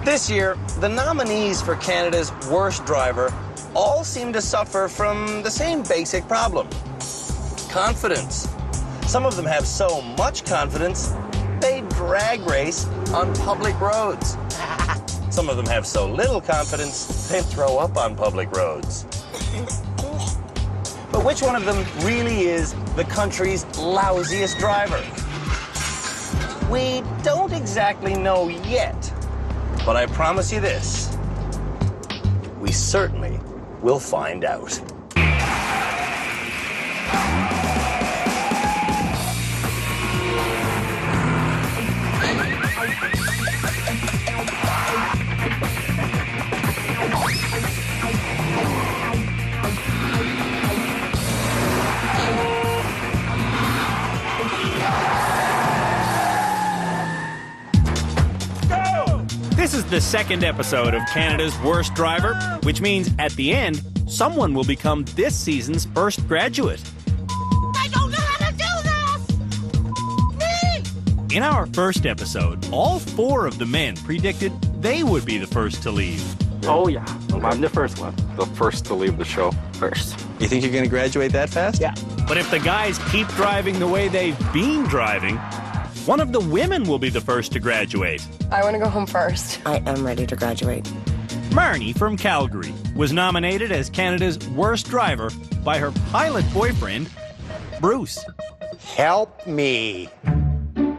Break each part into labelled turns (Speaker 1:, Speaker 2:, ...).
Speaker 1: This year, the nominees for Canada's worst driver all seem to suffer from the same basic problem: confidence. Some of them have so much confidence, they drag race on public roads. Some of them have so little confidence, they throw up on public roads. But which one of them really is the country's lousiest driver? We don't exactly know yet, but I promise you this: we certainly will find out.
Speaker 2: This is the second episode of Canada's Worst Driver, which means at the end, someone will become this season's first graduate.
Speaker 3: I don't know how to do this! Me!
Speaker 2: In our first episode, all 4 of the men predicted they would be the first to leave.
Speaker 4: Oh, yeah. I'm the first one.
Speaker 5: The first to leave the show.
Speaker 4: First.
Speaker 1: You think you're going to graduate that fast?
Speaker 4: Yeah.
Speaker 2: But if the guys keep driving the way they've been driving, one of the women will be the first to graduate.
Speaker 6: I want to go home first.
Speaker 7: I am ready to graduate.
Speaker 2: Marnie from Calgary was nominated as Canada's worst driver by her pilot boyfriend, Bruce.
Speaker 1: Help me.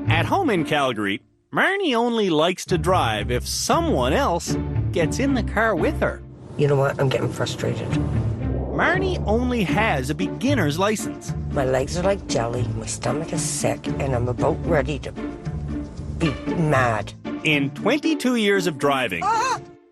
Speaker 2: At home in Calgary, Marnie only likes to drive if someone else gets in the car with her.
Speaker 7: You know what? I'm getting frustrated.
Speaker 2: Marnie only has a beginner's license.
Speaker 7: My legs are like jelly, my stomach is sick, and I'm about ready to be mad.
Speaker 2: In 22 years of driving,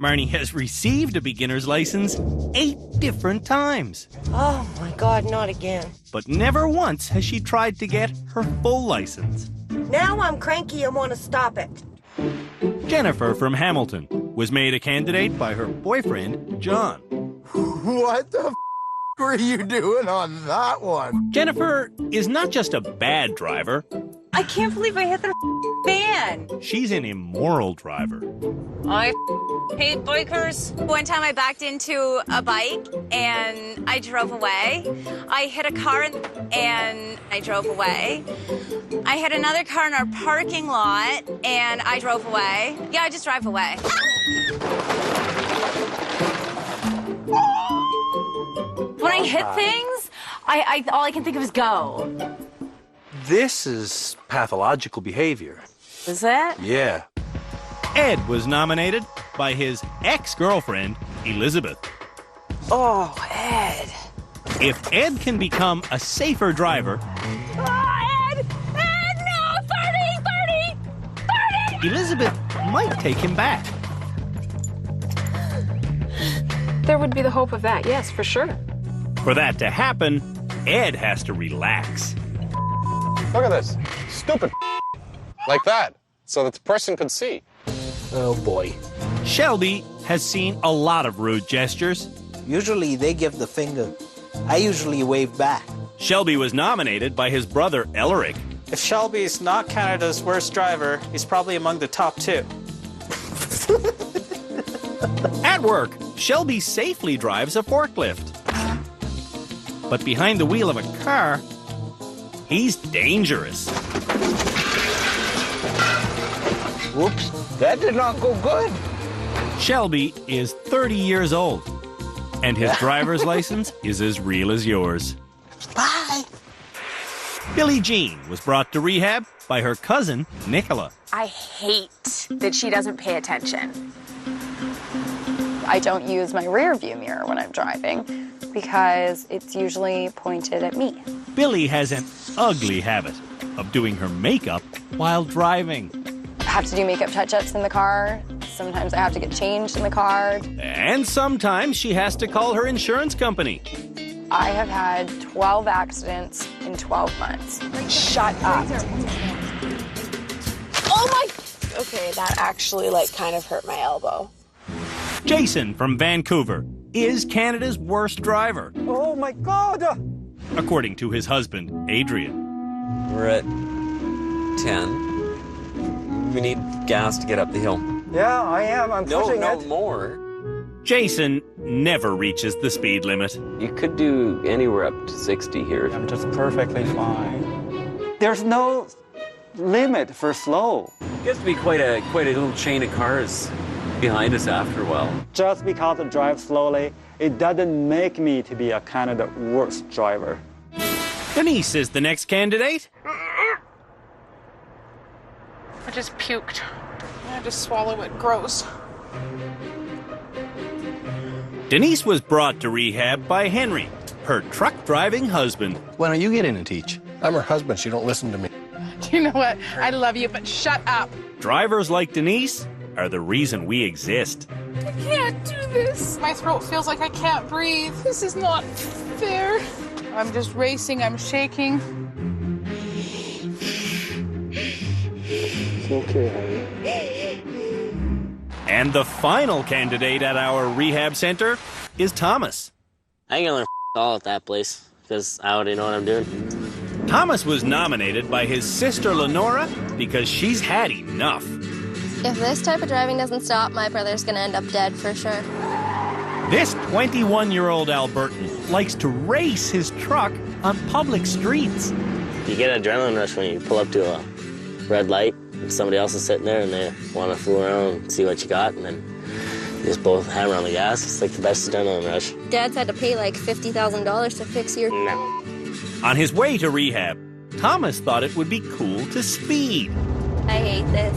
Speaker 2: Marnie has received a beginner's license 8 different times.
Speaker 7: Oh my God, not again.
Speaker 2: But never once has she tried to get her full license.
Speaker 7: Now I'm cranky and want to stop it.
Speaker 2: Jennifer from Hamilton was made a candidate by her boyfriend, John.
Speaker 8: What the were you doing on that one?
Speaker 2: Jennifer is not just a bad driver,
Speaker 6: I can't believe I hit the fan.
Speaker 2: she's an immoral driver.
Speaker 6: I hate bikers.
Speaker 3: One time I backed into a bike and I drove away. I hit a car and I drove away. I hit another car in our parking lot and I drove away. Yeah, I just drive away.
Speaker 6: When I hit things, all I can think of is go.
Speaker 4: This is pathological behavior.
Speaker 6: Is it?
Speaker 4: Yeah.
Speaker 2: Ed was nominated by his ex-girlfriend, Elizabeth.
Speaker 6: Oh, Ed.
Speaker 2: If Ed can become a safer driver,
Speaker 6: Oh, Ed! Ed, no! 30! 30! 30!
Speaker 2: Elizabeth might take him back.
Speaker 9: There would be the hope of that, yes, for sure.
Speaker 2: For that to happen, Ed has to relax.
Speaker 5: Look at this. Stupid. Like that. So that the person could see.
Speaker 4: Oh, boy.
Speaker 2: Shelby has seen a lot of rude gestures.
Speaker 10: Usually they give the finger. I usually wave back.
Speaker 2: Shelby was nominated by his brother, Elric.
Speaker 10: If Shelby's not Canada's worst driver, he's probably among the top 2.
Speaker 2: At work, Shelby safely drives a forklift. But behind the wheel of a car, he's dangerous.
Speaker 1: Whoops, that did not go good.
Speaker 2: Shelby is 30 years old, and his driver's license is as real as yours.
Speaker 7: Bye.
Speaker 2: Billie Jean was brought to rehab by her cousin, Nicola.
Speaker 6: I hate that she doesn't pay attention. I don't use my rear view mirror when I'm driving because it's usually pointed at me.
Speaker 2: Billie has an ugly habit of doing her makeup while driving.
Speaker 6: I have to do makeup touch-ups in the car. Sometimes I have to get changed in the car.
Speaker 2: And sometimes she has to call her insurance company.
Speaker 6: I have had 12 accidents in 12 months. Shut up.
Speaker 9: Oh my! Okay, that actually, kind of hurt my elbow.
Speaker 2: Jason from Vancouver is Canada's worst driver,
Speaker 10: Oh, my God!
Speaker 2: according to his husband, Adrian.
Speaker 11: We're at 10. We need gas to get up the hill. Yeah, I am. I'm pushing it.
Speaker 12: More.
Speaker 2: Jason never reaches the speed limit.
Speaker 12: You could do anywhere up to 60 here.
Speaker 11: I'm just perfectly fine. There's no limit for slow.
Speaker 12: It gets to be quite a little chain of cars behind us after a while.
Speaker 11: Just because I drive slowly, it doesn't make me to be a Canada worst driver.
Speaker 2: Denise is the next candidate.
Speaker 13: I just puked. I just swallow it. Gross.
Speaker 2: Denise was brought to rehab by Henry, her truck-driving husband.
Speaker 1: When are you getting to teach?
Speaker 8: I'm her husband. She don't listen to me.
Speaker 13: Do you know what? I love you, but shut up.
Speaker 2: Drivers like Denise are the reason we exist.
Speaker 13: I can't do this. My throat feels like I can't breathe. This is not fair. I'm just racing. I'm shaking.
Speaker 11: It's okay, honey.
Speaker 2: And the final candidate at our rehab center is Thomas.
Speaker 14: I ain't gonna learn all at that place, because I already know what I'm doing.
Speaker 2: Thomas was nominated by his sister Lenora because she's had enough.
Speaker 15: If this type of driving doesn't stop, my brother's gonna end up dead for sure.
Speaker 2: This 21-year-old Albertan likes to race his truck on public streets.
Speaker 14: You get an adrenaline rush when you pull up to a red light and somebody else is sitting there and they want to fool around and see what you got, and then you just both hammer on the gas. It's like the best adrenaline rush.
Speaker 15: Dad's had to pay like $50,000 to fix your...
Speaker 14: No.
Speaker 2: On his way to rehab, Thomas thought it would be cool to speed.
Speaker 15: I hate this.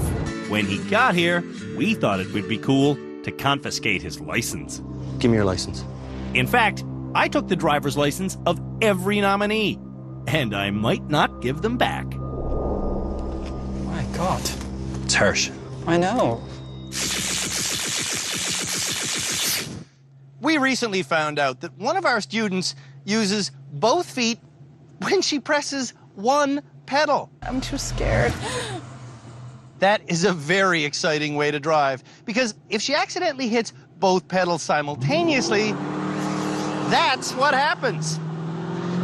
Speaker 2: When he got here, we thought it would be cool to confiscate his license.
Speaker 1: Give me your license.
Speaker 2: In fact, I took the driver's license of every nominee, and I might not give them back.
Speaker 11: My God.
Speaker 1: It's harsh.
Speaker 11: I know.
Speaker 1: We recently found out that one of our students uses both feet when she presses one pedal.
Speaker 13: I'm too scared.
Speaker 1: That is a very exciting way to drive, because if she accidentally hits both pedals simultaneously, that's what happens.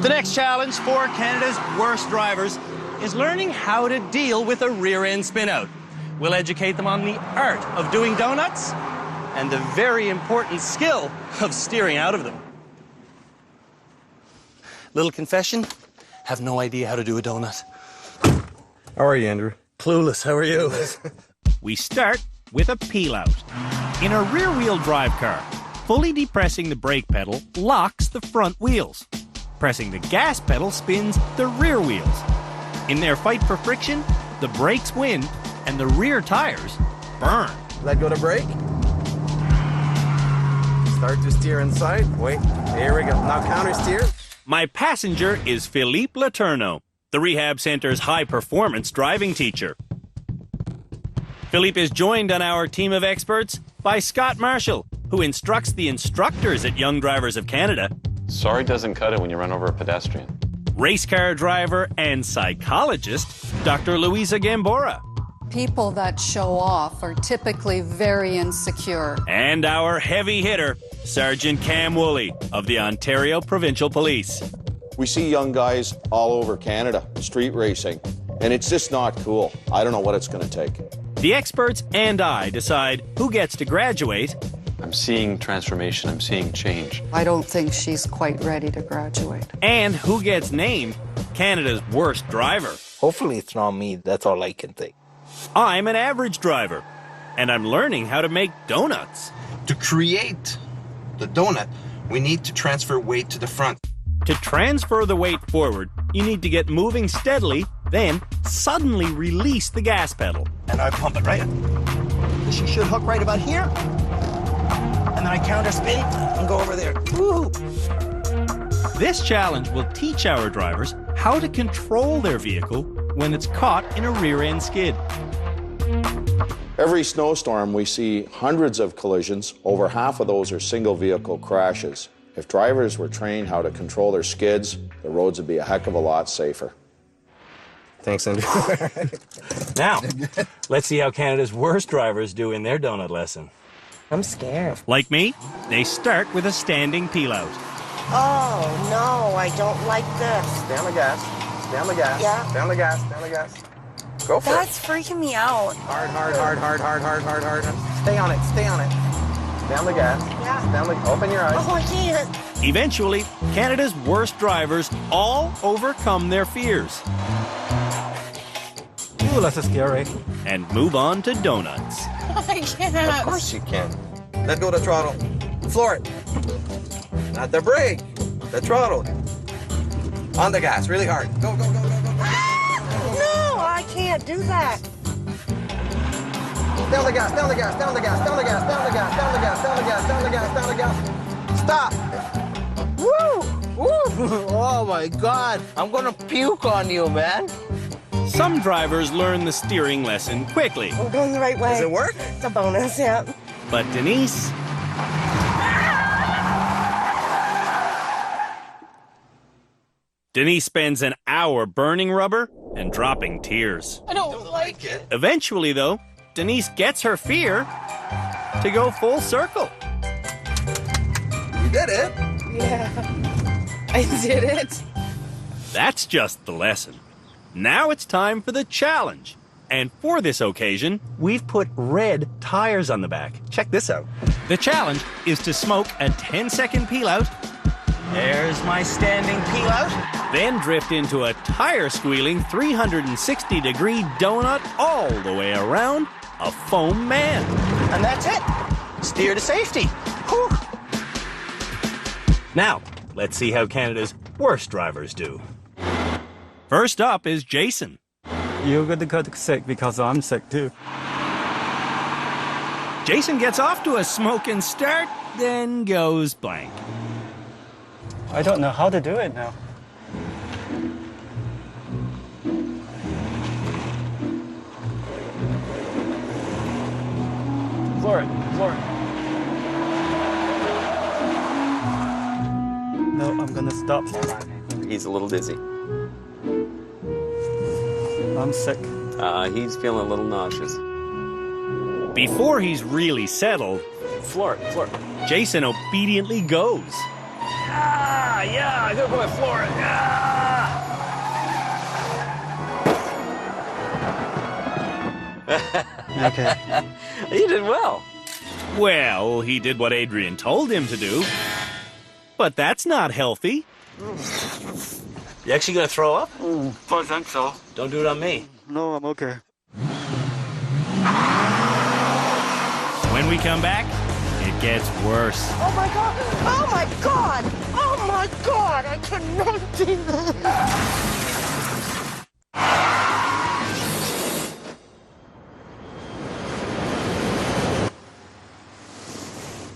Speaker 1: The next challenge for Canada's worst drivers is learning how to deal with a rear-end spin-out. We'll educate them on the art of doing donuts and the very important skill of steering out of them. Little confession, have no idea how to do a donut.
Speaker 8: How are you, Andrew?
Speaker 1: Clueless, how are you?
Speaker 2: We start with a peel-out. In a rear-wheel drive car, fully depressing the brake pedal locks the front wheels. Pressing the gas pedal spins the rear wheels. In their fight for friction, the brakes win and the rear tires burn.
Speaker 8: Let go to brake. Start to steer inside. Wait, here we go. Now counter steer.
Speaker 2: My passenger is Philippe Letourneau, the rehab center's high-performance driving teacher. Philippe is joined on our team of experts by Scott Marshall, who instructs the instructors at Young Drivers of Canada.
Speaker 5: Sorry doesn't cut it when you run over a pedestrian.
Speaker 2: Race car driver and psychologist, Dr. Louisa Gambora.
Speaker 16: People that show off are typically very insecure.
Speaker 2: And our heavy hitter, Sergeant Cam Woolley of the Ontario Provincial Police.
Speaker 17: We see young guys all over Canada, street racing, and it's just not cool. I don't know what it's going to take.
Speaker 2: The experts and I decide who gets to graduate.
Speaker 5: I'm seeing transformation. I'm seeing change.
Speaker 16: I don't think she's quite ready to graduate.
Speaker 2: And who gets named Canada's worst driver.
Speaker 4: Hopefully it's not me. That's all I can think.
Speaker 2: I'm an average driver, and I'm learning how to make donuts.
Speaker 18: To create the donut, we need to transfer weight to the front.
Speaker 2: To transfer the weight forward, you need to get moving steadily, then suddenly release the gas pedal.
Speaker 1: And I pump it right. She should hook right about here. And then I counter spin and go over there. Woo!
Speaker 2: This challenge will teach our drivers how to control their vehicle when it's caught in a rear-end skid.
Speaker 17: Every snowstorm, we see hundreds of collisions. Over half of those are single-vehicle crashes. If drivers were trained how to control their skids, the roads would be a heck of a lot safer.
Speaker 8: Thanks, Andrew.
Speaker 1: Now, let's see how Canada's worst drivers do in their donut lesson.
Speaker 7: I'm scared.
Speaker 2: Like me, they start with a standing peel-out.
Speaker 7: Oh, no, I don't like this.
Speaker 8: Stay on the gas. Stay on the gas.
Speaker 7: Yeah.
Speaker 8: Stay on the gas. Stay on the gas.
Speaker 1: Go for
Speaker 7: That's freaking me out.
Speaker 1: Hard. Stay on it. Down the gas.
Speaker 7: Yeah.
Speaker 1: Open your eyes.
Speaker 7: Oh, I can't.
Speaker 2: Eventually, Canada's worst drivers all overcome their fears
Speaker 11: Ooh, that's scary.
Speaker 2: and move on to donuts.
Speaker 13: I can't.
Speaker 1: Of course you can. Let go of the throttle. Floor it. Not the brake. The throttle. On the gas, really hard. Go.
Speaker 7: No, I can't do that.
Speaker 1: Down the gas. Stop.
Speaker 4: Woo! Oh my God! I'm gonna puke on you, man.
Speaker 2: Some drivers learn the steering lesson quickly,
Speaker 7: We're going the right way.
Speaker 1: Does it work?
Speaker 7: It's a bonus, yeah.
Speaker 2: but Denise spends an hour burning rubber and dropping tears.
Speaker 13: I don't like it.
Speaker 2: Eventually, though, Denise gets her fear to go full circle.
Speaker 1: You did it.
Speaker 13: Yeah. I did it.
Speaker 2: That's just the lesson. Now it's time for the challenge. And for this occasion, we've put red tires on the back. Check this out. The challenge is to smoke a 10-second peel out. There's my standing peel out. Then drift into a tire squealing 360-degree donut all the way around a foam man.
Speaker 1: And that's it. Steer to safety. Whew.
Speaker 2: Now, let's see how Canada's worst drivers do. First up is Jason.
Speaker 11: You're going to get sick because I'm sick too.
Speaker 2: Jason gets off to a smoking start, then goes blank.
Speaker 11: I don't know how to do it now. Floor it. No, I'm gonna stop.
Speaker 12: He's a little dizzy.
Speaker 11: I'm sick.
Speaker 12: He's feeling a little nauseous.
Speaker 2: Before he's really settled,
Speaker 12: Floor it.
Speaker 2: Jason obediently goes.
Speaker 12: Yeah, good boy, floor it.
Speaker 11: Okay.
Speaker 12: You did well.
Speaker 2: Well, he did what Adrian told him to do. But that's not healthy.
Speaker 1: You actually gonna throw up?
Speaker 11: I think so.
Speaker 1: Don't do it on me.
Speaker 11: No, I'm okay.
Speaker 2: When we come back, it gets worse.
Speaker 7: Oh my God! Oh my God! Oh my God! I cannot do this.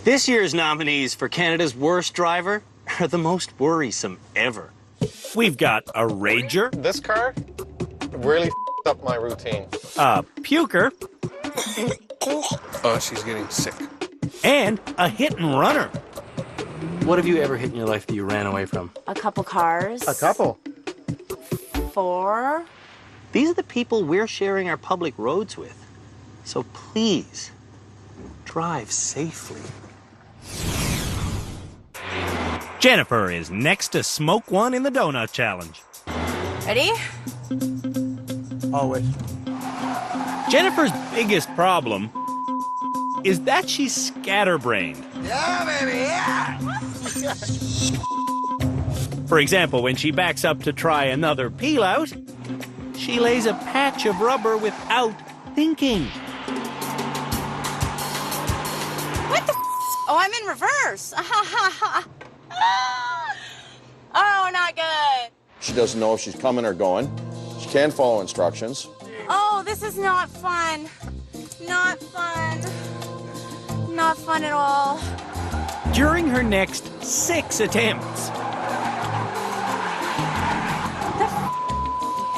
Speaker 1: This year's nominees for Canada's worst driver are the most worrisome ever.
Speaker 2: We've got a rager,
Speaker 5: This car really up my routine.
Speaker 2: a puker,
Speaker 5: Oh, she's getting sick.
Speaker 2: and a hit and runner.
Speaker 1: What have you ever hit in your life that you ran away from?
Speaker 3: A couple cars.
Speaker 1: A couple.
Speaker 3: 4.
Speaker 1: These are the people we're sharing our public roads with. So please, drive safely.
Speaker 2: Jennifer is next to smoke one in the donut challenge.
Speaker 3: Ready?
Speaker 11: Always.
Speaker 2: Jennifer's biggest problem is that she's scatterbrained.
Speaker 8: Yeah, baby, yeah!
Speaker 2: For example, when she backs up to try another peel out, she lays a patch of rubber without thinking.
Speaker 3: What the Oh, I'm in reverse. Oh, not good.
Speaker 17: She doesn't know if she's coming or going. She can follow instructions.
Speaker 3: Oh, this is not fun. Not fun. Not fun at all.
Speaker 2: During her next 6 attempts,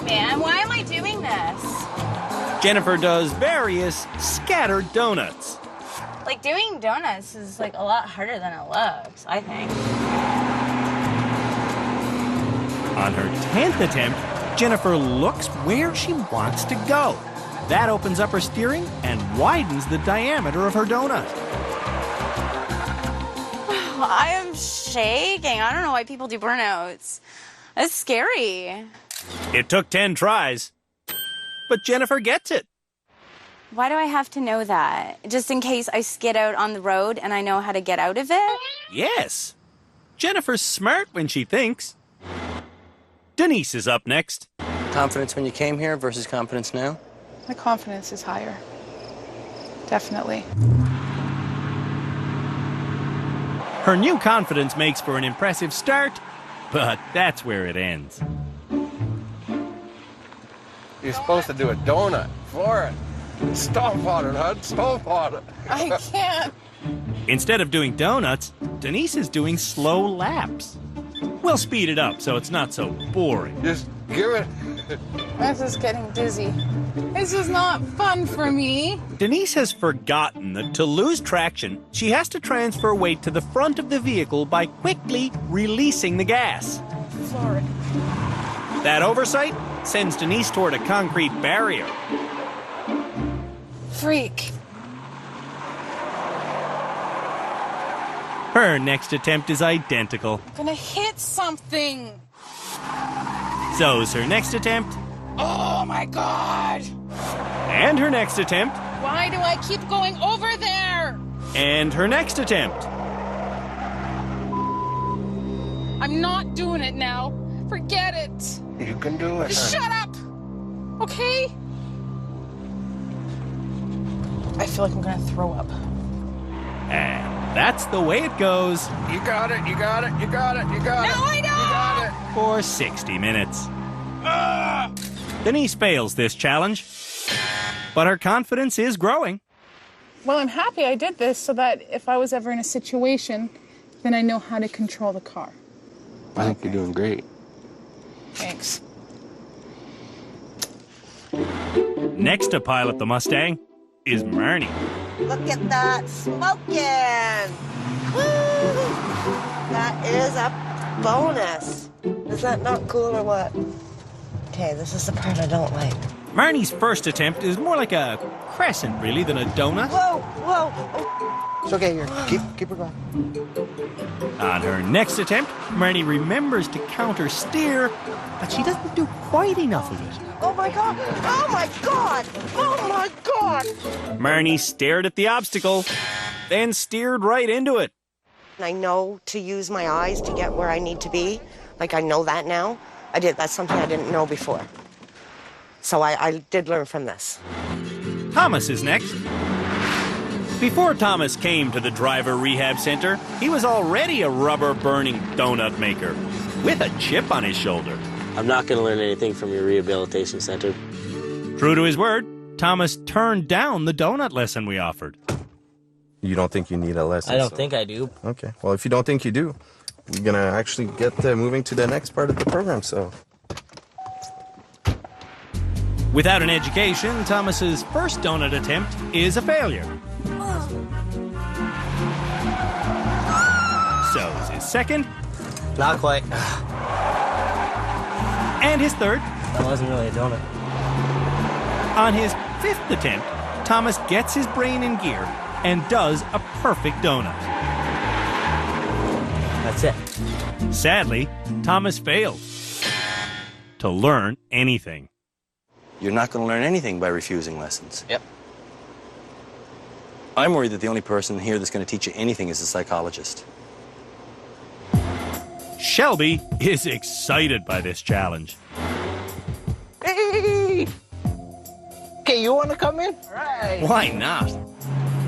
Speaker 3: Man, why am I doing this?
Speaker 2: Jennifer does various scattered donuts.
Speaker 3: Like, doing donuts is, like, a lot harder than it looks, I think.
Speaker 2: On her 10th attempt, Jennifer looks where she wants to go. That opens up her steering and widens the diameter of her donut.
Speaker 3: I am shaking. I don't know why people do burnouts. That's scary.
Speaker 2: It took 10 tries, but Jennifer gets it.
Speaker 3: Why do I have to know that? Just in case I skid out on the road and I know how to get out of it?
Speaker 2: Yes. Jennifer's smart when she thinks. Denise is up next.
Speaker 1: Confidence when you came here versus confidence now?
Speaker 13: My confidence is higher. Definitely.
Speaker 2: Her new confidence makes for an impressive start, but that's where it ends.
Speaker 5: You're supposed to do a donut for it. Stomp on it, hon. Stomp on it.
Speaker 13: I can't.
Speaker 2: Instead of doing donuts, Denise is doing slow laps. We'll speed it up so it's not so boring.
Speaker 5: Just give it.
Speaker 13: This is getting dizzy. This is not fun for me.
Speaker 2: Denise has forgotten that to lose traction, she has to transfer weight to the front of the vehicle by quickly releasing the gas.
Speaker 13: Sorry.
Speaker 2: That oversight sends Denise toward a concrete barrier.
Speaker 13: Freak.
Speaker 2: Her next attempt is identical.
Speaker 13: I'm gonna hit something.
Speaker 2: So's her next attempt.
Speaker 13: Oh my God.
Speaker 2: And her next attempt.
Speaker 13: Why do I keep going over there?
Speaker 2: And her next attempt.
Speaker 13: I'm not doing it now. Forget it.
Speaker 5: You can do it.
Speaker 13: Shut up. Okay? I feel like I'm gonna throw up.
Speaker 2: And that's the way it goes.
Speaker 5: You got it, you got it, you got it, you got it.
Speaker 13: No, I don't!
Speaker 5: You got it.
Speaker 2: For 60 minutes. Denise fails this challenge, but her confidence is growing.
Speaker 13: Well, I'm happy I did this so that if I was ever in a situation, then I know how to control the car.
Speaker 5: I think you're doing great.
Speaker 13: Thanks.
Speaker 2: Next to pilot the Mustang is Marnie.
Speaker 7: Look at that smoking! Woo! That is a bonus. Is that not cool or what? Okay, this is the part I don't like.
Speaker 2: Marnie's first attempt is more like a crescent, really, than a donut.
Speaker 7: Whoa, whoa! Oh.
Speaker 4: It's okay, here. Keep her going.
Speaker 2: On her next attempt, Marnie remembers to counter steer, but she doesn't do quite enough of it.
Speaker 7: Oh my God! Oh my God! Oh my God!
Speaker 2: Marnie stared at the obstacle, then steered right into it.
Speaker 7: I know to use my eyes to get where I need to be. Like, I know that now. That's something I didn't know before. So I did learn from this.
Speaker 2: Thomas is next. Before Thomas came to the driver rehab center, he was already a rubber-burning donut maker with a chip on his shoulder.
Speaker 14: I'm not going to learn anything from your rehabilitation center.
Speaker 2: True to his word, Thomas turned down the donut lesson we offered.
Speaker 18: You don't think you need a lesson?
Speaker 14: I don't think I do.
Speaker 18: Okay. Well, if you don't think you do, we're going to actually get moving to the next part of the program, so...
Speaker 2: Without an education, Thomas's first donut attempt is a failure. So is his second.
Speaker 14: Not quite.
Speaker 2: And his third.
Speaker 14: That wasn't really a donut.
Speaker 2: On his fifth attempt, Thomas gets his brain in gear and does a perfect donut.
Speaker 14: That's it.
Speaker 2: Sadly, Thomas fails to learn anything.
Speaker 1: You're not going to learn anything by refusing lessons.
Speaker 14: Yep.
Speaker 1: I'm worried that the only person here that's going to teach you anything is a psychologist.
Speaker 2: Shelby is excited by this challenge.
Speaker 4: Hey! Okay, you want to come in?
Speaker 2: Right. Why not?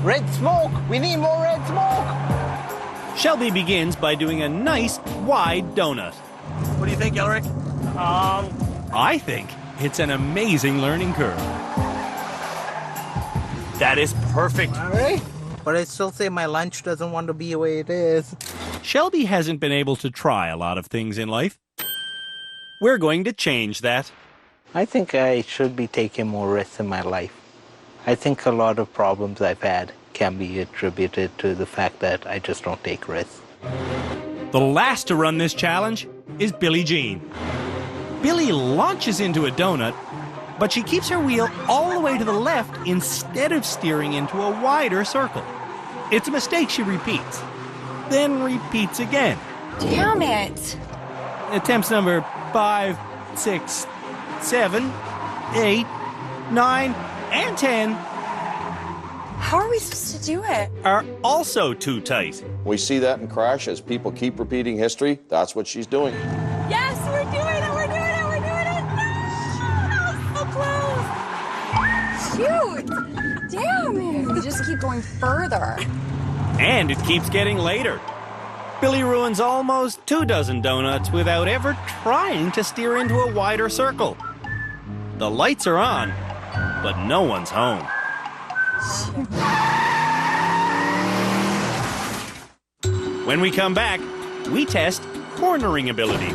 Speaker 4: Red smoke! We need more red smoke!
Speaker 2: Shelby begins by doing a nice, wide donut.
Speaker 1: What do you think, Elric?
Speaker 2: I think it's an amazing learning curve. That is perfect.
Speaker 4: All right. But I still say my lunch doesn't want to be the way it is.
Speaker 2: Shelby hasn't been able to try a lot of things in life. We're going to change that.
Speaker 4: I think I should be taking more risks in my life. I think a lot of problems I've had can be attributed to the fact that I just don't take risks.
Speaker 2: The last to run this challenge is Billie Jean. Billie launches into a donut, but she keeps her wheel all the way to the left instead of steering into a wider circle. It's a mistake she repeats, then repeats again.
Speaker 3: Damn it.
Speaker 2: Attempts number 5, 6, 7, 8, 9, and 10
Speaker 6: How are we supposed to do it?
Speaker 2: are also too tight.
Speaker 17: We see that in crashes. People keep repeating history. That's what she's doing.
Speaker 6: Yes, we're doing it, we're doing it, we're doing it. No, that was so close. Shoot. Damn it. We just keep going further.
Speaker 2: And it keeps getting later. Billy ruins almost 24 donuts without ever trying to steer into a wider circle. The lights are on, but no one's home. When we come back, we test cornering ability.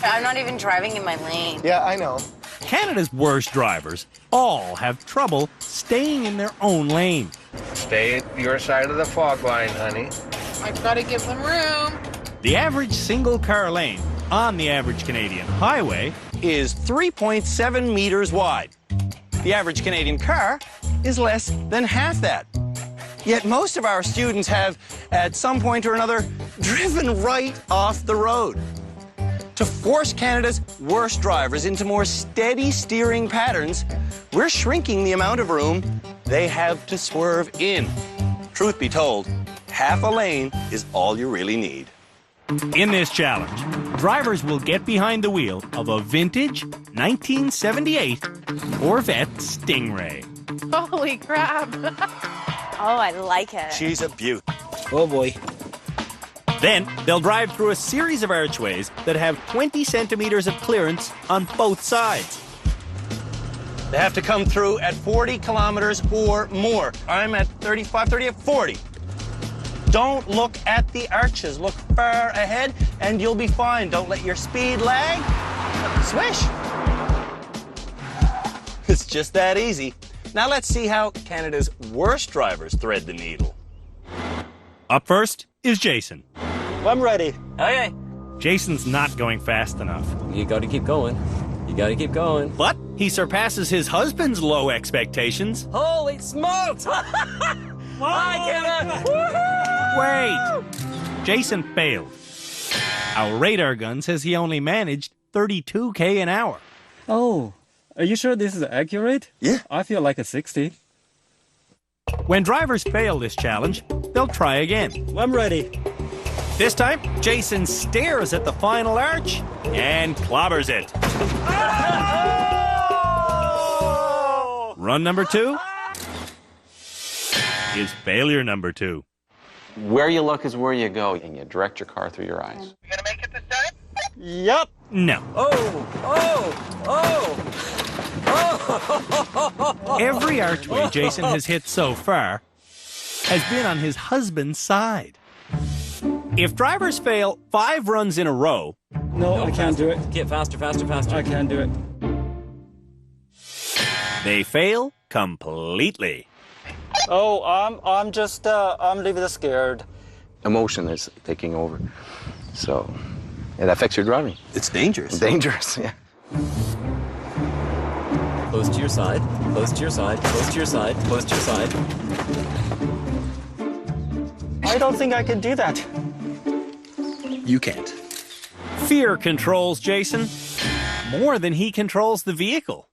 Speaker 3: I'm not even driving in my lane.
Speaker 1: Yeah, I know.
Speaker 2: Canada's worst drivers all have trouble staying in their own lane.
Speaker 19: Stay at your side of the fog line, honey.
Speaker 13: I've got to give them room.
Speaker 2: The average single-car lane on the average Canadian highway
Speaker 1: Is 3.7 meters wide. The average Canadian car is less than half that. Yet most of our students have, at some point or another, driven right off the road. To force Canada's worst drivers into more steady steering patterns, we're shrinking the amount of room they have to swerve in. Truth be told, half a lane is all you really need.
Speaker 2: In this challenge, drivers will get behind the wheel of a vintage 1978 Corvette Stingray.
Speaker 13: Holy crap.
Speaker 3: Oh, I like it.
Speaker 1: She's a beaut.
Speaker 4: Oh boy.
Speaker 2: Then they'll drive through a series of archways that have 20 centimeters of clearance on both sides.
Speaker 1: They have to come through at 40 kilometers or more. I'm at 35, 30, at 40. Don't look at the arches. Look far ahead and you'll be fine. Don't let your speed lag. Swish. It's just that easy. Now let's see how Canada's worst drivers thread the needle.
Speaker 2: Up first is Jason.
Speaker 11: I'm ready.
Speaker 12: Okay.
Speaker 2: Jason's not going fast enough.
Speaker 12: You gotta keep going. You gotta keep going.
Speaker 2: But he surpasses his husband's low expectations.
Speaker 12: Holy smokes! Hi, Canada!
Speaker 2: Wait! Jason failed. Our radar gun says he only managed 32k an hour.
Speaker 11: Oh, are you sure this is accurate?
Speaker 1: Yeah.
Speaker 11: I feel like a 60.
Speaker 2: When drivers fail this challenge, they'll try again.
Speaker 11: I'm ready.
Speaker 2: This time, Jason stares at the final arch and clobbers it. Run number 2 is failure number 2.
Speaker 5: Where you look is where you go, and you direct your car through your eyes.
Speaker 11: Yep.
Speaker 2: No. Every archway Jason has hit so far has been on his husband's side. If drivers fail 5 runs in a row...
Speaker 11: No, I can't do it.
Speaker 12: Get faster, faster, faster.
Speaker 11: I can't do it.
Speaker 2: They fail completely.
Speaker 11: Oh, I'm a little bit scared.
Speaker 5: Emotion is taking over. So, it affects your driving.
Speaker 1: It's dangerous.
Speaker 5: Dangerous, yeah.
Speaker 12: Close to your side, close to your side, close to your side, close to your side.
Speaker 11: I don't think I can do that.
Speaker 1: You can't.
Speaker 2: Fear controls Jason more than he controls the vehicle.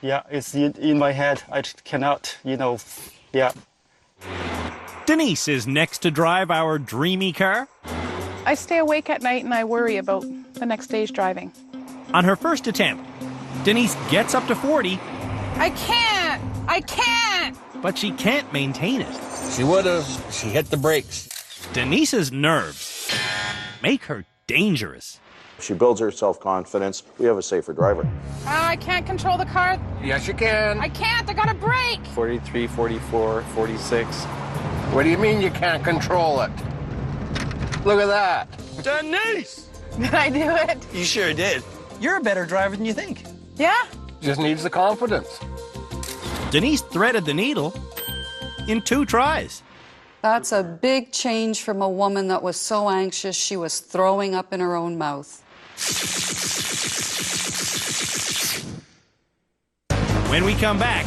Speaker 11: Yeah, it's in my head. I cannot, yeah.
Speaker 2: Denise is next to drive our dreamy car.
Speaker 13: I stay awake at night and I worry about the next day's driving.
Speaker 2: On her first attempt, Denise gets up to 40,
Speaker 13: I can't!
Speaker 2: but she can't maintain it.
Speaker 19: She would have. She hit the brakes.
Speaker 2: Denise's nerves make her dangerous.
Speaker 17: If she builds her self-confidence, we have a safer driver.
Speaker 13: I can't control the car.
Speaker 19: Yes, you can.
Speaker 13: I can't, I gotta brake.
Speaker 5: 43, 44, 46.
Speaker 19: What do you mean you can't control it? Look at that.
Speaker 1: Denise!
Speaker 13: Did I do it?
Speaker 1: You sure did. You're a better driver than you think.
Speaker 13: Yeah?
Speaker 19: Just needs the confidence.
Speaker 2: Denise threaded the needle in 2 tries.
Speaker 16: That's a big change from a woman that was so anxious she was throwing up in her own mouth.
Speaker 2: When we come back,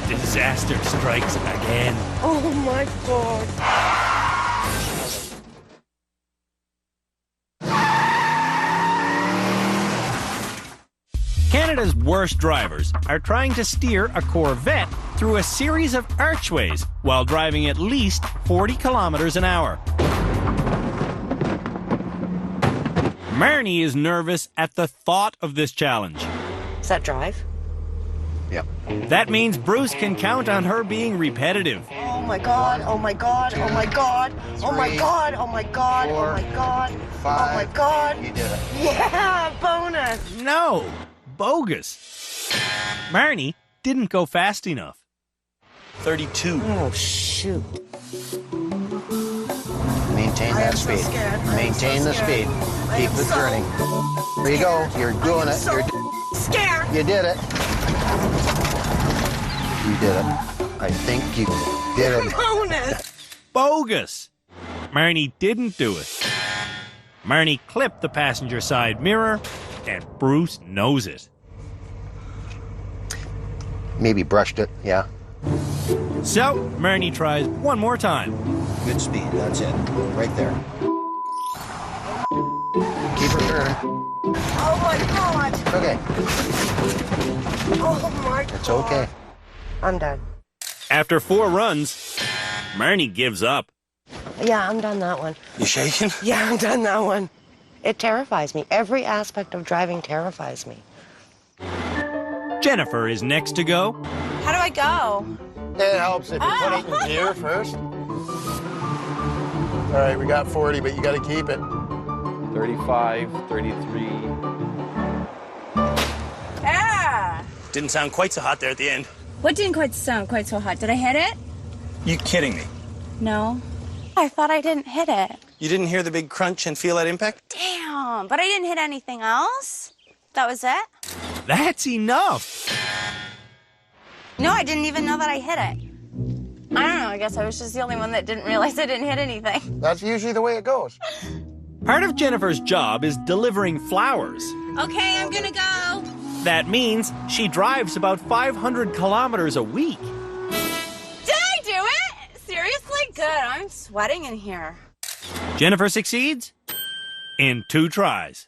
Speaker 2: disaster strikes again.
Speaker 7: Oh my God.
Speaker 2: Canada's worst drivers are trying to steer a Corvette through a series of archways while driving at least 40 kilometers an hour. Marnie is nervous at the thought of this challenge.
Speaker 7: Does that drive?
Speaker 19: Yep.
Speaker 2: That means Bruce can count on her being repetitive.
Speaker 7: Oh my God, oh my God, oh my God, oh my God, oh my God, oh my God, oh my God.
Speaker 19: You did it.
Speaker 7: Yeah, bonus.
Speaker 2: No, bogus. Marnie didn't go fast enough.
Speaker 1: 32.
Speaker 7: Oh, shoot.
Speaker 19: Maintain that speed. Maintain the speed. Keep the turning. There you go. You're doing it. You're
Speaker 7: scared.
Speaker 19: You did it. You did it. I think you did it.
Speaker 7: Bonus.
Speaker 2: Bogus. Marnie didn't do it. Marnie clipped the passenger side mirror, and Bruce knows it.
Speaker 19: Maybe brushed it, yeah.
Speaker 2: So, Marnie tries one more time.
Speaker 19: Good speed, that's it. Right there. Keep her turning.
Speaker 7: Oh my God.
Speaker 19: Okay.
Speaker 7: Oh my God.
Speaker 19: It's okay.
Speaker 7: I'm done.
Speaker 2: After 4 runs, Marnie gives up.
Speaker 7: Yeah, I'm done that one.
Speaker 1: You shaking?
Speaker 7: Yeah, I'm done that one. It terrifies me. Every aspect of driving terrifies me.
Speaker 2: Jennifer is next to go.
Speaker 3: How do I go?
Speaker 8: It helps if you put it in gear first. All right, we got 40, but you got to keep it.
Speaker 12: 35, 33.
Speaker 3: Yeah.
Speaker 1: Didn't sound quite so hot there at the end.
Speaker 3: What didn't quite sound quite so hot? Did I hit it?
Speaker 1: You kidding me?
Speaker 3: No. I thought I didn't hit it.
Speaker 1: You didn't hear the big crunch and feel that impact?
Speaker 3: Damn, but I didn't hit anything else. That was it?
Speaker 2: That's enough.
Speaker 3: No, I didn't even know that I hit it. I don't know, I guess I was just the only one that didn't realize I didn't hit anything.
Speaker 8: That's usually the way it goes.
Speaker 2: Part of Jennifer's job is delivering flowers.
Speaker 3: Okay, I'm gonna go.
Speaker 2: That means she drives about 500 kilometers a week.
Speaker 3: Did I do it? Seriously? Good, I'm sweating in here.
Speaker 2: Jennifer succeeds in 2 tries.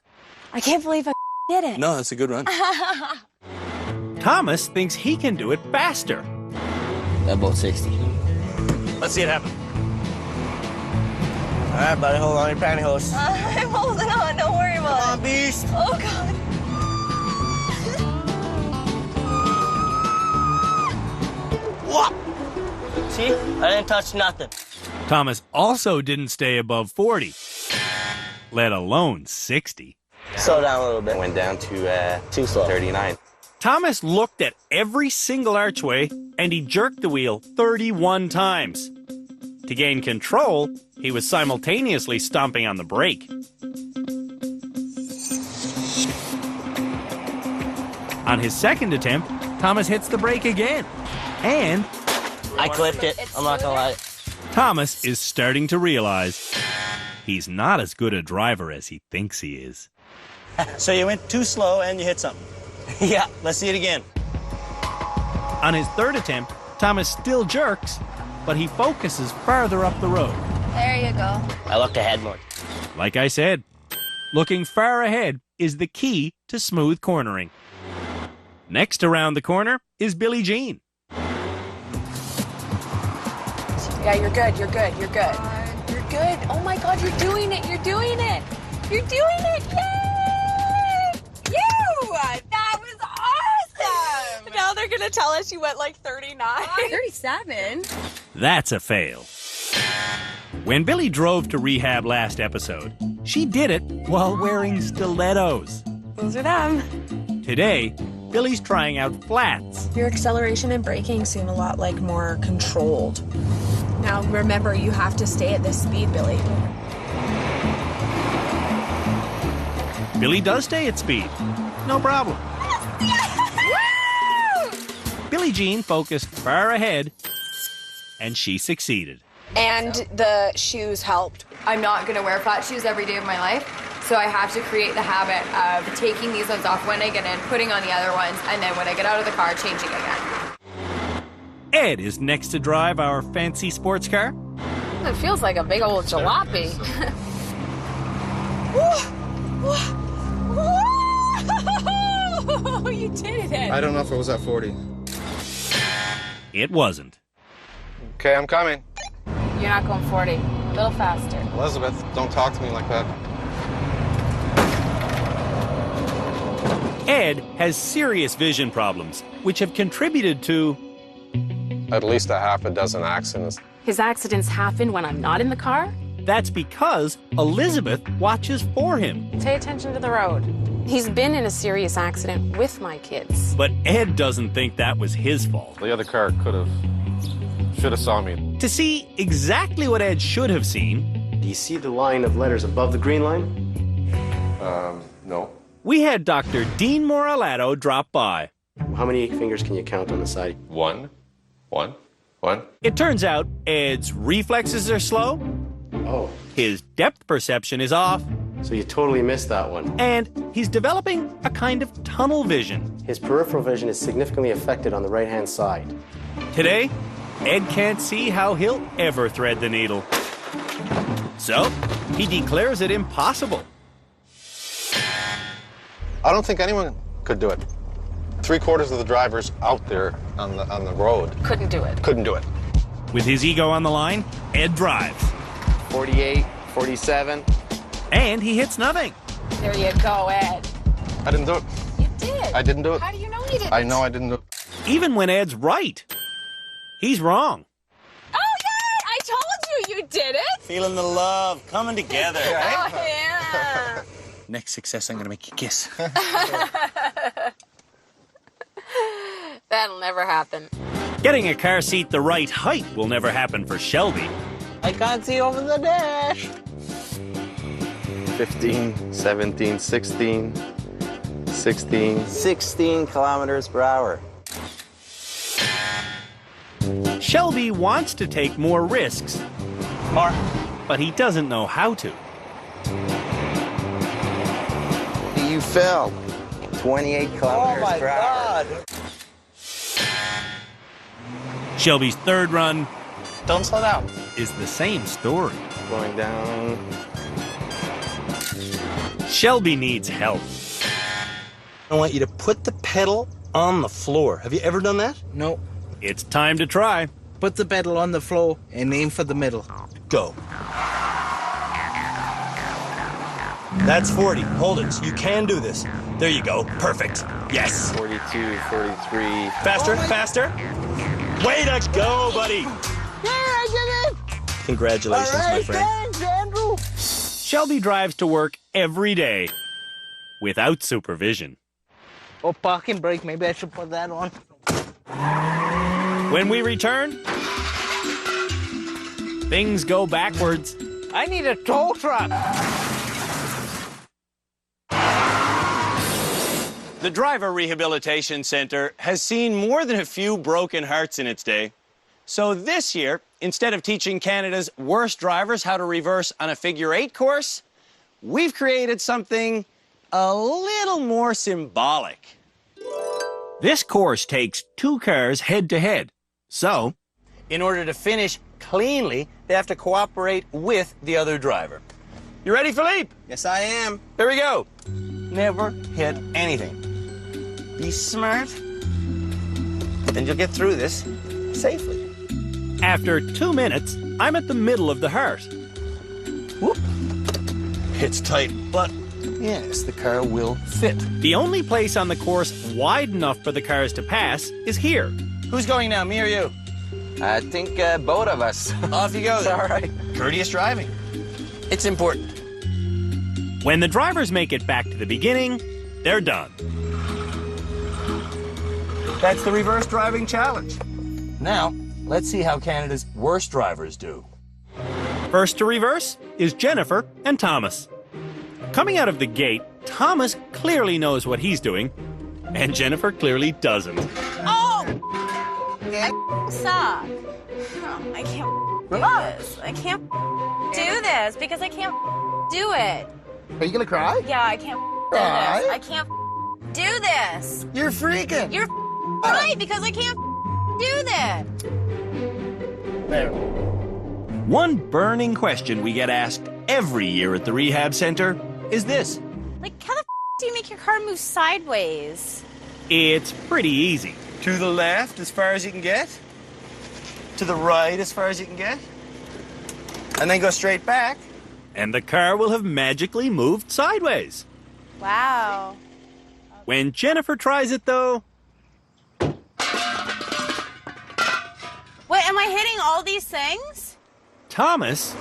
Speaker 3: I can't believe I did it.
Speaker 1: No, that's a good run.
Speaker 2: Thomas thinks he can do it faster.
Speaker 14: About 60.
Speaker 1: Let's see it happen. All right, buddy, hold on your pantyhose.
Speaker 3: I'm holding on, don't worry about it.
Speaker 1: Come on, beast.
Speaker 3: Oh, God.
Speaker 1: What? See? I didn't touch nothing.
Speaker 2: Thomas also didn't stay above 40, let alone 60.
Speaker 14: Slow down a little bit. Went down to too slow. 39.
Speaker 2: Thomas looked at every single archway and he jerked the wheel 31 times. To gain control, he was simultaneously stomping on the brake. On his second attempt, Thomas hits the brake again. And
Speaker 14: I clipped it. I'm not gonna lie.
Speaker 2: Thomas is starting to realize he's not as good a driver as he thinks he is.
Speaker 1: So you went too slow and you hit something. Yeah, let's see it again.
Speaker 2: On his third attempt, Thomas still jerks, but he focuses farther up the road.
Speaker 15: There you go.
Speaker 14: I looked ahead more.
Speaker 2: Like I said, looking far ahead is the key to smooth cornering. Next around the corner is Billie Jean.
Speaker 9: Yeah, you're good. You're good. You're good. You're good. Oh my God, you're doing it. You're doing it. You're doing it. Yay! You! That was awesome. Now they're gonna tell us you went like 39. 37.
Speaker 2: That's a fail. When Billie drove to rehab last episode, she did it while wearing stilettos.
Speaker 9: Those are them.
Speaker 2: Today, Billie's trying out flats.
Speaker 9: Your acceleration and braking seem a lot like more controlled. Now remember, you have to stay at this speed, Billie.
Speaker 2: Billie does stay at speed. No problem. Billie Jean focused far ahead, and she succeeded.
Speaker 9: And the shoes helped.
Speaker 6: I'm not going to wear flat shoes every day of my life, so I have to create the habit of taking these ones off when I get in, putting on the other ones, and then when I get out of the car, changing again.
Speaker 2: Ed is next to drive our fancy sports car.
Speaker 9: It feels like a big old jalopy. You did it.
Speaker 5: I don't know if it was at 40.
Speaker 2: It wasn't.
Speaker 5: Okay, I'm coming.
Speaker 9: You're not going 40. A little faster.
Speaker 5: Elizabeth, don't talk to me like that.
Speaker 2: Ed has serious vision problems, which have contributed to
Speaker 5: At least a half a dozen accidents.
Speaker 20: His accidents happen when I'm not in the car?
Speaker 2: That's because Elizabeth watches for him.
Speaker 20: Pay attention to the road. He's been in a serious accident with my kids.
Speaker 2: But Ed doesn't think that was his fault.
Speaker 5: The other car should have saw me.
Speaker 2: To see exactly what Ed should have seen,
Speaker 21: Do you see the line of letters above the green line?
Speaker 5: No.
Speaker 2: we had Dr. Dean Moralato drop by.
Speaker 21: How many fingers can you count on the side?
Speaker 5: One.
Speaker 2: It turns out Ed's reflexes are slow,
Speaker 21: Oh,
Speaker 2: his depth perception is off,
Speaker 21: so you totally missed that one.
Speaker 2: and he's developing a kind of tunnel vision.
Speaker 21: His peripheral vision is significantly affected on the right-hand side.
Speaker 2: Today, Ed can't see how he'll ever thread the needle. So, he declares it impossible.
Speaker 5: I don't think anyone could do it. 3/4 of the drivers out there on the road
Speaker 20: Couldn't do it.
Speaker 5: couldn't do it.
Speaker 2: With his ego on the line, Ed drives.
Speaker 19: 48, 47.
Speaker 2: And he hits nothing.
Speaker 9: There you go, Ed.
Speaker 5: I didn't do it.
Speaker 9: You did.
Speaker 5: I didn't do it.
Speaker 9: How do you know you didn't?
Speaker 5: I know I didn't do it.
Speaker 2: Even when Ed's right, he's wrong.
Speaker 9: Oh, yeah! I told you did it.
Speaker 1: Feeling the love coming together.
Speaker 9: Oh, yeah.
Speaker 1: Next success, I'm gonna make you kiss.
Speaker 20: That'll never happen.
Speaker 2: Getting a car seat the right height will never happen for Shelby.
Speaker 19: I can't see over the dash.
Speaker 22: 15, 17, 16, 16.
Speaker 19: 16 kilometers per hour.
Speaker 2: Shelby wants to take more risks, but he doesn't know how to.
Speaker 19: You fell. 28 kilometers per hour.
Speaker 2: Shelby's third run
Speaker 19: Don't slow down.
Speaker 2: is the same story.
Speaker 22: Going down.
Speaker 2: Shelby needs help.
Speaker 1: I want you to put the pedal on the floor. Have you ever done that?
Speaker 19: No.
Speaker 2: It's time to try.
Speaker 19: Put the pedal on the floor and aim for the middle.
Speaker 1: Go. That's 40. Hold it. You can do this. There you go. Perfect. Yes.
Speaker 22: 42, 43.
Speaker 1: Faster, faster. Way to go, buddy.
Speaker 19: Yeah, I did it.
Speaker 1: Congratulations, my friend.
Speaker 19: Thanks, Andrew.
Speaker 2: Shelby drives to work every day without supervision.
Speaker 19: Oh, parking brake. Maybe I should put that on.
Speaker 2: When we return, things go backwards.
Speaker 19: I need a tow truck.
Speaker 1: The Driver Rehabilitation Center has seen more than a few broken hearts in its day. So this year, instead of teaching Canada's worst drivers how to reverse on a figure-8 course, we've created something a little more symbolic.
Speaker 2: This course takes two cars head-to-head. So,
Speaker 1: In order to finish cleanly, they have to cooperate with the other driver. You ready, Philippe?
Speaker 19: Yes, I am.
Speaker 1: Here we go. Never hit anything. Be smart, then you'll get through this safely.
Speaker 2: after 2 minutes, I'm at the middle of the hearse.
Speaker 1: Whoop. It's tight, but yes, the car will fit.
Speaker 2: The only place on the course wide enough for the cars to pass is here.
Speaker 1: Who's going now, me or you?
Speaker 19: I think both of us.
Speaker 1: Off you go then.
Speaker 19: All right.
Speaker 1: Courteous driving. It's important.
Speaker 2: When the drivers make it back to the beginning, they're done.
Speaker 1: That's the reverse driving challenge. Now, let's see how Canada's worst drivers do.
Speaker 2: First to reverse is Jennifer and Thomas. Coming out of the gate, Thomas clearly knows what he's doing, and Jennifer clearly doesn't.
Speaker 3: Oh! I suck. Oh, I can't do this. I can't do this because I can't do it.
Speaker 8: Are you gonna cry?
Speaker 3: Yeah, I can't do
Speaker 8: Cry?
Speaker 3: this. I can't do this.
Speaker 8: You're freaking.
Speaker 3: You're right because I can't do that.
Speaker 8: There.
Speaker 2: One burning question we get asked every year at the rehab center is this.
Speaker 3: Like, how the do you make your car move sideways?
Speaker 2: It's pretty easy.
Speaker 1: To the left as far as you can get. To the right as far as you can get. And then go straight back.
Speaker 2: And the car will have magically moved sideways.
Speaker 3: Wow.
Speaker 2: When Jennifer tries it, though...
Speaker 3: Wait, am I hitting all these things?
Speaker 2: Thomas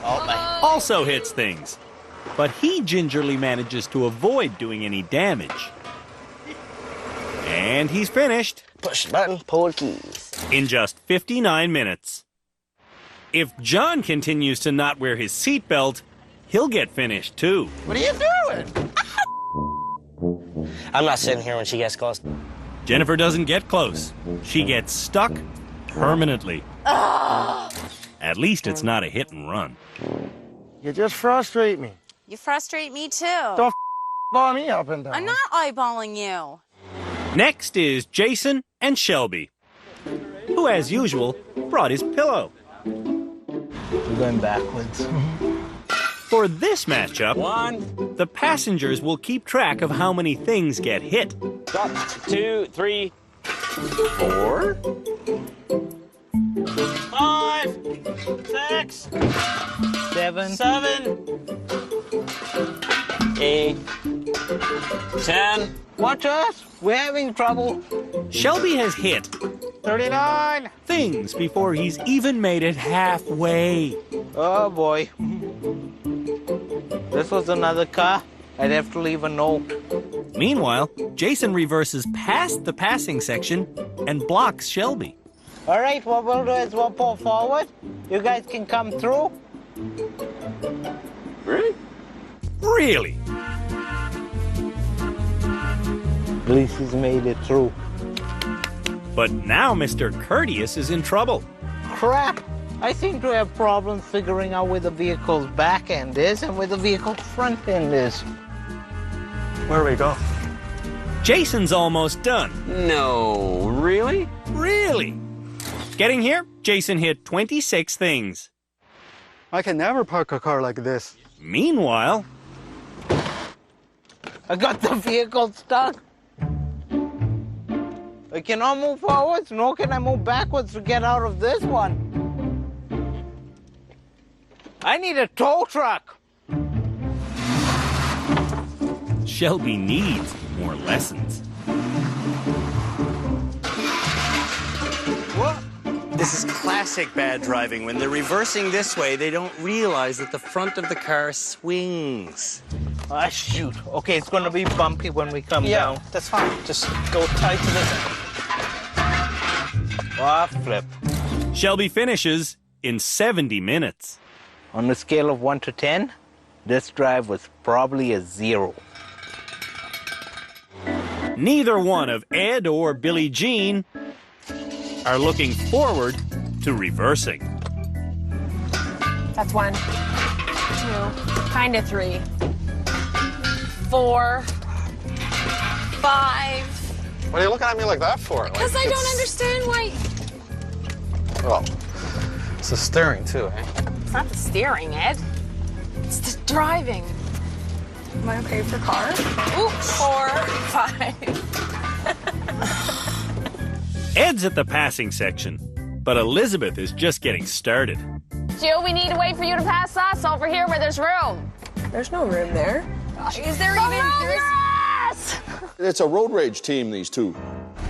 Speaker 2: also hits things, but he gingerly manages to avoid doing any damage. And he's finished.
Speaker 14: Push the button, pull the keys.
Speaker 2: In just 59 minutes. If John continues to not wear his seatbelt, he'll get finished too.
Speaker 19: What are you doing?
Speaker 14: I'm not sitting here when she gets close.
Speaker 2: Jennifer doesn't get close. She gets stuck permanently. At least it's not a hit and run.
Speaker 8: You just frustrate me.
Speaker 3: You frustrate me too.
Speaker 8: Don't ball me up and down.
Speaker 3: I'm not eyeballing you.
Speaker 2: Next is Jason and Shelby, who, as usual, brought his pillow.
Speaker 4: We're going backwards.
Speaker 2: For this matchup, the passengers will keep track of how many things get hit.
Speaker 12: 2, 3, 4,
Speaker 4: 5, 6, 7,
Speaker 12: 8, 10.
Speaker 4: Watch us. We're having trouble.
Speaker 2: Shelby has hit
Speaker 8: 39
Speaker 2: things before he's even made it halfway.
Speaker 4: Oh boy. This was another car. I'd have to leave a note.
Speaker 2: Meanwhile, Jason reverses past the passing section and blocks Shelby.
Speaker 4: All right, what we'll do is we'll pull forward. You guys can come through.
Speaker 2: Really?
Speaker 4: At least he's made it through.
Speaker 2: But now Mr. Courteous is in trouble.
Speaker 4: Crap! I seem to have problems figuring out where the vehicle's back end is and where the vehicle's front end is.
Speaker 8: Where do we go?
Speaker 2: Jason's almost done.
Speaker 12: No, really?
Speaker 2: Really? Getting here, Jason hit 26 things.
Speaker 11: I can never park a car like this.
Speaker 2: Meanwhile,
Speaker 4: I got the vehicle stuck. I cannot move forwards, nor can I move backwards to get out of this one. I need a tow truck.
Speaker 2: Shelby needs more lessons.
Speaker 1: What? This is classic bad driving. When they're reversing this way, they don't realize that the front of the car swings.
Speaker 4: Ah, shoot. Okay, it's gonna be bumpy when we come down.
Speaker 1: That's fine. Just go tight to this end.
Speaker 4: Ah, flip.
Speaker 2: Shelby finishes in 70 minutes.
Speaker 4: On a scale of 1 to 10, this drive was probably a 0.
Speaker 2: Neither one of Ed or Billie Jean are looking forward to reversing.
Speaker 9: That's 1, 2, kind of 3, 4, 5.
Speaker 5: What are you looking at me like that for?
Speaker 9: Because I don't understand why.
Speaker 5: Oh, it's the steering too, eh?
Speaker 9: It's not the steering, Ed. It's the driving. Am I okay for car? Ooh, 4, 5.
Speaker 2: Ed's at the passing section, but Elizabeth is just getting started.
Speaker 20: Jill, we need to wait for you to pass us over here where there's room.
Speaker 9: There's no room there. Is there even?
Speaker 20: Yes!
Speaker 17: It's a road rage team, these two.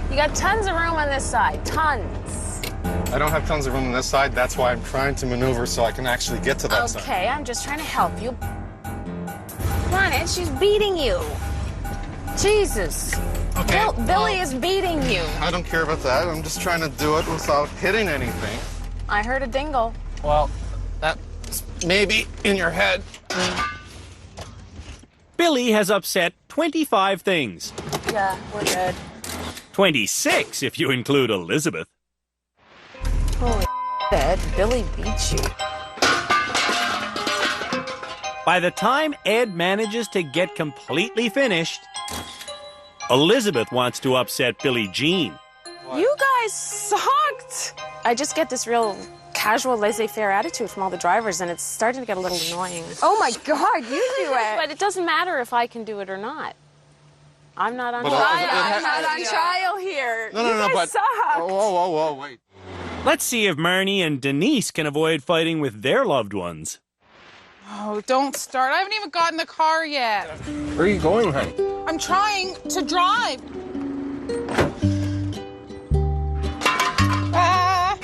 Speaker 20: You got tons of room on this side. Tons.
Speaker 5: I don't have tons of room on this side. That's why I'm trying to maneuver so I can actually get to that side.
Speaker 20: Okay, I'm just trying to help you. Come on, Ed, she's beating you. Jesus.
Speaker 5: Okay.
Speaker 20: Billy is beating you.
Speaker 5: I don't care about that. I'm just trying to do it without hitting anything.
Speaker 20: I heard a dingle.
Speaker 5: Well, that's maybe in your head.
Speaker 2: Billy has upset 25 things.
Speaker 9: Yeah, we're good.
Speaker 2: 26 if you include Elizabeth.
Speaker 9: Holy Ed, Billy beat you.
Speaker 2: By the time Ed manages to get completely finished, Elizabeth wants to upset Billie Jean.
Speaker 20: You guys sucked. I just get this real casual, laissez-faire attitude from all the drivers, and it's starting to get a little annoying.
Speaker 9: Oh my God, you do it.
Speaker 20: But it doesn't matter if I can do it or not. I'm not on
Speaker 5: But
Speaker 20: trial.
Speaker 5: it
Speaker 20: I'm not on trial here.
Speaker 5: No,
Speaker 20: You
Speaker 5: no, no,
Speaker 20: guys
Speaker 5: but
Speaker 20: sucked.
Speaker 5: whoa, wait.
Speaker 2: Let's see if Marnie and Denise can avoid fighting with their loved ones.
Speaker 13: Oh, don't start. I haven't even gotten the car yet.
Speaker 5: Where are you going, honey?
Speaker 13: I'm trying to drive. Ah.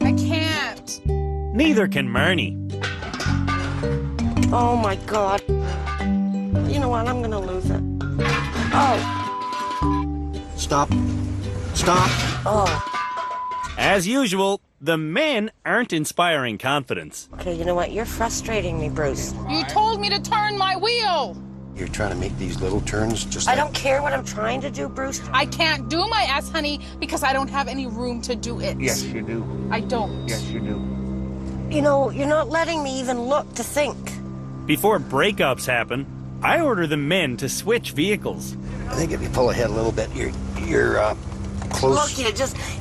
Speaker 13: I can't.
Speaker 2: Neither can Marnie.
Speaker 7: Oh my God. You know what? I'm gonna lose it. Oh.
Speaker 19: Stop. Stop.
Speaker 7: Oh.
Speaker 2: As usual, the men aren't inspiring confidence.
Speaker 7: Okay, you know what? You're frustrating me, Bruce.
Speaker 13: You told me to turn my wheel.
Speaker 19: You're trying to make these little turns just
Speaker 7: I
Speaker 19: like...
Speaker 7: don't care what I'm trying to do, Bruce.
Speaker 13: I can't do my S, honey, because I don't have any room to do it.
Speaker 19: Yes, you do.
Speaker 13: I don't.
Speaker 19: Yes, you do.
Speaker 7: You know, you're not letting me even look to think.
Speaker 2: Before breakups happen, I order the men to switch vehicles.
Speaker 19: I think if you pull ahead a little bit, you're close.
Speaker 7: Look,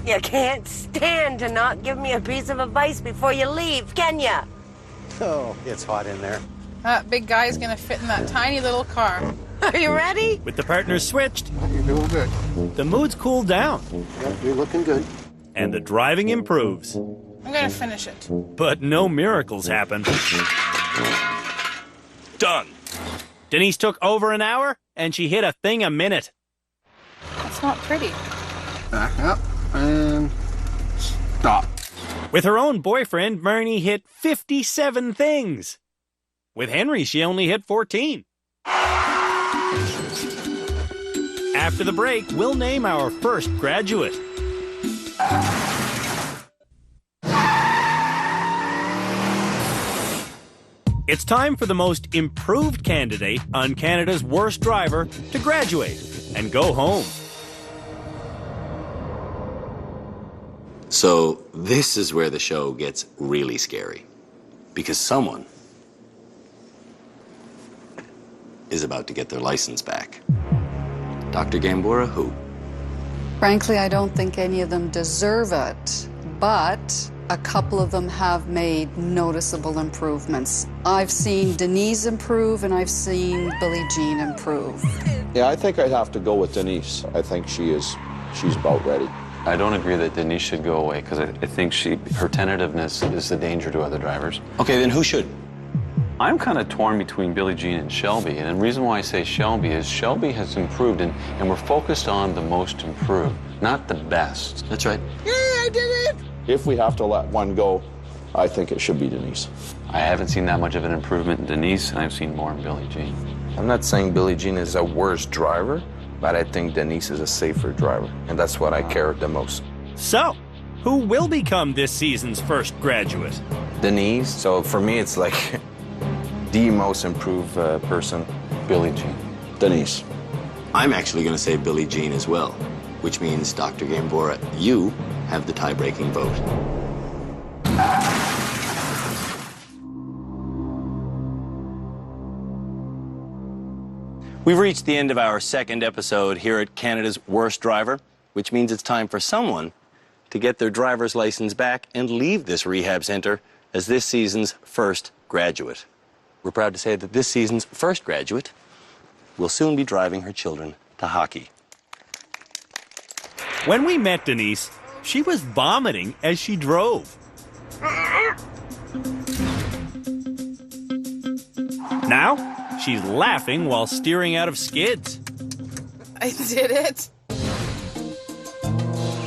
Speaker 7: you can't stand to not give me a piece of advice before you leave, can ya?
Speaker 19: Oh, it's hot in there.
Speaker 13: That big guy's gonna fit in that tiny little car.
Speaker 7: Are you ready?
Speaker 2: With the partners switched,
Speaker 19: You're doing good.
Speaker 2: the mood's cooled down
Speaker 19: Yep, you're looking good.
Speaker 2: and the driving improves.
Speaker 13: I'm gonna finish it.
Speaker 2: But no miracles happen. Done. Denise took over an hour and she hit a thing a minute.
Speaker 13: That's not pretty.
Speaker 5: Back up and stop.
Speaker 2: With her own boyfriend, Marnie hit 57 things. With Henry, she only hit 14. After the break, we'll name our first graduate. It's time for the most improved candidate on Canada's worst driver to graduate and go home.
Speaker 10: So this is where the show gets really scary. Because someone is about to get their license back. Dr. Gambora, who?
Speaker 16: Frankly, I don't think any of them deserve it, but a couple of them have made noticeable improvements. I've seen Denise improve and I've seen Billie Jean improve.
Speaker 17: Yeah, I think I'd have to go with Denise. I think she's about ready.
Speaker 22: I don't agree that Denise should go away because I think her tentativeness is the danger to other drivers.
Speaker 10: Okay, then who should?
Speaker 22: I'm kind of torn between Billie Jean and Shelby, and the reason why I say Shelby is Shelby has improved, and we're focused on the most improved, not the best.
Speaker 10: That's right.
Speaker 17: Yeah, I did it! If we have to let one go, I think it should be Denise.
Speaker 22: I haven't seen that much of an improvement in Denise, and I've seen more in Billie Jean.
Speaker 5: I'm not saying Billie Jean is a worse driver, but I think Denise is a safer driver, and that's what I care the most.
Speaker 2: So, who will become this season's first graduate?
Speaker 5: Denise, so for me it's like the most improved person.
Speaker 22: Billie Jean.
Speaker 17: Denise.
Speaker 10: I'm actually going to say Billie Jean as well, which means, Dr. Gambora, you have the tie-breaking vote. We've reached the end of our second episode here at Canada's Worst Driver, which means it's time for someone to get their driver's license back and leave this rehab center as this season's first graduate. We're proud to say that this season's first graduate will soon be driving her children to hockey.
Speaker 2: When we met Denise, she was vomiting as she drove. Now, she's laughing while steering out of skids.
Speaker 13: I did it.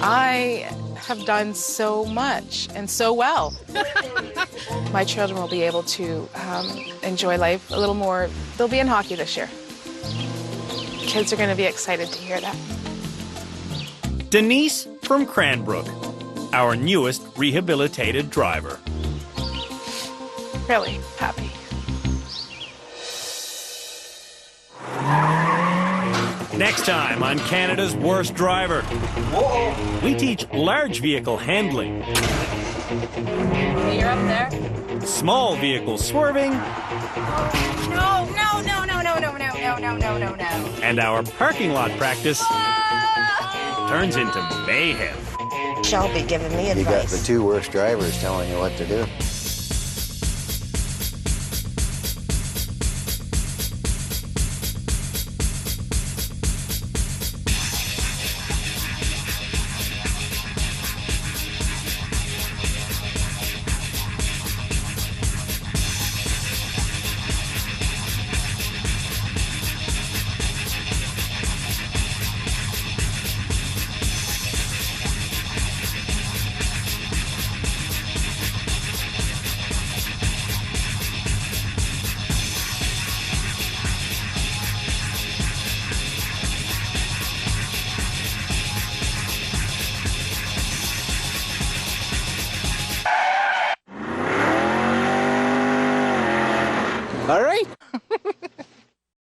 Speaker 13: I have done so much and so well. My children will be able to enjoy life a little more. They'll be in hockey this year. Kids are going to be excited to hear that.
Speaker 2: Denise from Cranbrook, our newest rehabilitated driver.
Speaker 13: Really happy.
Speaker 2: Next time on Canada's Worst Driver, we teach large vehicle handling,
Speaker 3: You're up there.
Speaker 2: small vehicle swerving,
Speaker 3: No, no, no, no, no, no, no, no, no, no, no, no.
Speaker 2: and our parking lot practice turns into mayhem.
Speaker 7: Shelby giving me
Speaker 19: You got
Speaker 7: advice.
Speaker 19: the two worst drivers telling you what to do.